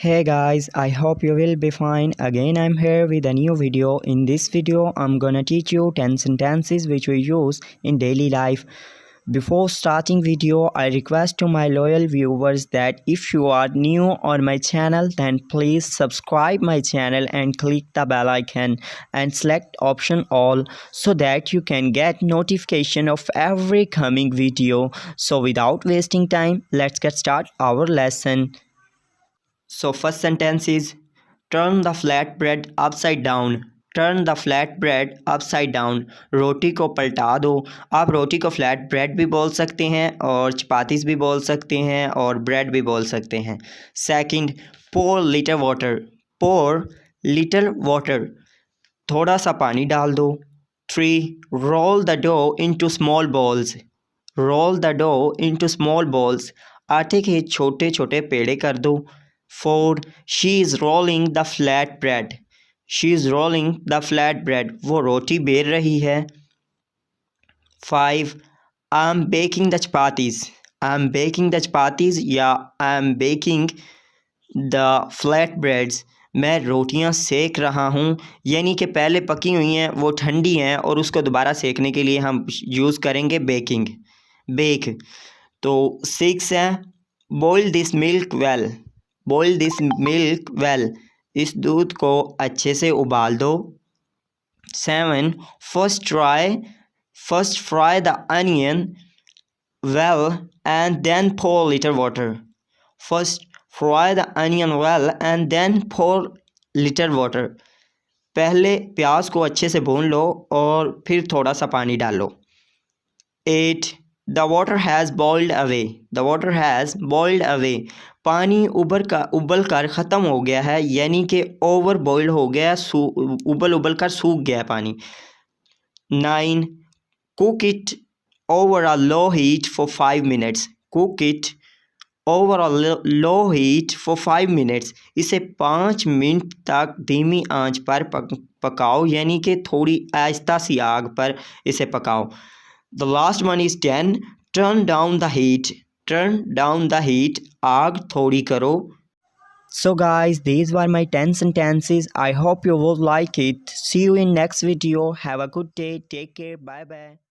Hey guys, I hope you will be fine. Again, I'm here with a new video. In this video, I'm gonna teach you 10 sentences which we use in daily life. Before starting video, I request to my loyal viewers that if you are new on my channel, then please subscribe my channel and click the bell icon and select option all so that you can get notification of every coming video. So without wasting time, let's get started our lesson. So first sentence is turn the flatbread upside down. Turn the flatbread upside down. रोटी को पलटा दो. आप रोटी को flat bread भी बोल सकते हैं और चपातीस भी बोल सकते हैं और ब्रेड भी बोल सकते हैं. Second, pour little water. pour little water. थोड़ा सा पानी डाल दो. 3. roll the dough into small balls. roll the dough into small balls. आटे के छोटे छोटे पेड़े कर दो. 4. she is rolling the flatbread. she is rolling the flatbread. वो रोटी बेल रही है. 5. I am baking the chapattis. I am baking the chapattis या I am baking the flatbreads. मैं रोटियां सेक रहा हूँ. यानी कि पहले पकी हुई हैं, वो ठंडी हैं और उसको दोबारा सेकने के लिए हम यूज़ करेंगे बेकिंग. बेक. तो 6 है boil this milk well. boil this milk well. इस दूध को अच्छे से उबाल दो. 7. first fry the onion well and then pour little water. First fry the onion well and then pour little water. पहले प्याज को अच्छे से भून लो और फिर थोड़ा सा पानी डालो. 8. the water has boiled away. the water has boiled away. पानी उबल कर ख़त्म हो गया है, यानी कि ओवर बॉइल्ड हो गया, उबल कर सूख गया पानी. 9. cook it over a low heat for 5 minutes. cook it over a low heat for 5 minutes. इसे 5 मिनट तक धीमी आंच पर पकाओ, यानी कि थोड़ी आहिस्ता सी आग पर इसे पकाओ. The last one is 10. turn down the heat. turn down the heat. आग थोड़ी करो. So guys, these were my 10 sentences. I hope you will like it. See you in next video. Have a good day. Take care. Bye bye.